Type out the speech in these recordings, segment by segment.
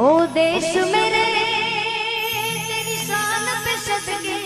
ओ देश मेरे तेरी शान पे सदके।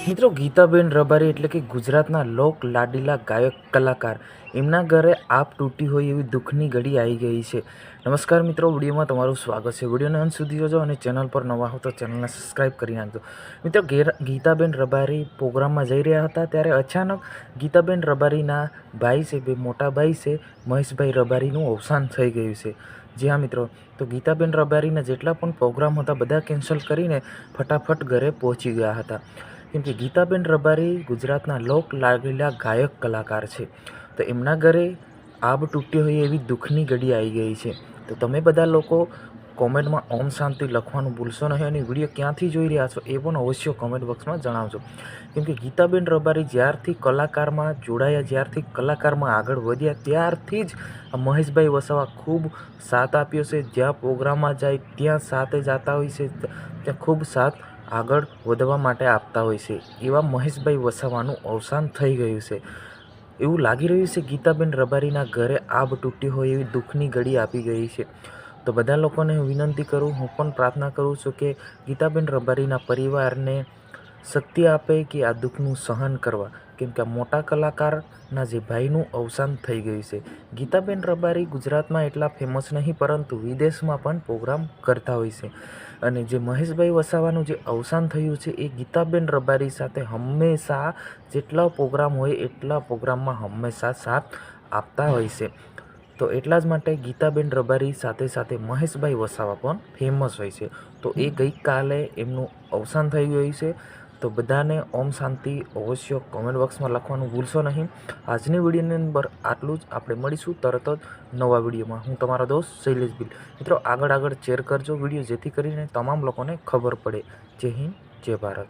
મિત્રો ગીતાબેન રબારી એટલે કે ગુજરાતના લોક લાડીલા ગાયક કલાકાર એમના ઘરે આપ તૂટી હોય એવી દુઃખની ઘડી આવી ગઈ છે. નમસ્કાર મિત્રો, વિડીયોમાં તમારું સ્વાગત છે. વિડીયોને અંત સુધી જોજો અને ચેનલ પર નવા હો તો ચેનલને સબસ્ક્રાઈબ કરી નાખજો. મિત્રો ગીતાબેન રબારી પ્રોગ્રામમાં જઈ રહ્યા હતા ત્યારે અચાનક ગીતાબેન રબારીના ભાઈ છે, બે મોટા ભાઈ છે, મહેશભાઈ રબારીનું અવસાન થઈ ગયું છે. જી હા મિત્રો, તો ગીતાબેન રબારીના જેટલા પણ પ્રોગ્રામ હતા બધા કેન્સલ કરીને ફટાફટ ઘરે પહોંચી ગયા હતા. કેમ કે ગીતાબેન રબારી ગુજરાતના લોક લાડીલા ગાયક કલાકાર છે. તો એમના ઘરે આબ તૂટ્યો હોય એવી દુઃખની ઘડી આવી ગઈ છે. તો તમે બધા લોકો કોમેન્ટમાં ઓમ શાંતિ લખવાનું ભૂલશો નહીં અને વિડીયો ક્યાંથી જોઈ રહ્યા છો એ પણ અવશ્ય કોમેન્ટ બોક્સમાં જણાવજો. કેમ કે ગીતાબેન રબારી જ્યારથી કલાકારમાં જોડાયા, જ્યારથી કલાકારમાં આગળ વધ્યા ત્યારથી જ મહેશભાઈ વસાવા ખૂબ સાથ આપ્યો છે. જ્યાં પ્રોગ્રામમાં જાય ત્યાં સાથે જતા હોય છે, ત્યાં ખૂબ સાથ આગળ વધવા માટે આપતા હોય છે. એવા મહેશભાઈ વસાવાનું અવસાન થઈ ગયું છે. એવું લાગી રહ્યું છે ગીતાબેન રબારીના ઘરે આબ તૂટી હોય એવી દુઃખની ઘડી આપી ગઈ છે. તો બધા લોકોને હું વિનંતી કરું, હું પણ પ્રાર્થના કરું છું કે ગીતાબેન રબારીના પરિવારને શક્તિ આપે કે આ દુઃખનું સહન કરવા. કેમ કે આ મોટા કલાકારના જે ભાઈનું અવસાન થઈ ગયું છે. ગીતાબેન રબારી ગુજરાતમાં એટલા ફેમસ નહીં પરંતુ વિદેશમાં પણ પ્રોગ્રામ કરતા હોય છે. અને જે મહેશભાઈ વસાવાનું જે અવસાન થયું છે એ ગીતાબેન રબારી સાથે હંમેશા જેટલા પ્રોગ્રામ હોય એટલા પ્રોગ્રામમાં હંમેશા સાથ આપતા હોય છે. તો એટલા જ માટે ગીતાબેન રબારી સાથે સાથે મહેશભાઈ વસાવા પણ ફેમસ હોય છે. તો એ ગઈકાલે એમનું અવસાન થઈ ગયું છે. તો બધાને ઓમ શાંતિ અવશ્ય કોમેન્ટ બોક્સમાં લખવાનું ભૂલશો નહીં. આજની વિડીયોની અંદર આટલું જ. આપણે મળીશું તરત જ નવા વિડીયોમાં. હું તમારો દોસ્ત શૈલેષ ભીલ. મિત્રો આગળ શેર કરજો વિડીયો, જેથી કરીને તમામ લોકોને ખબર પડે. જય હિન્દ, જય ભારત.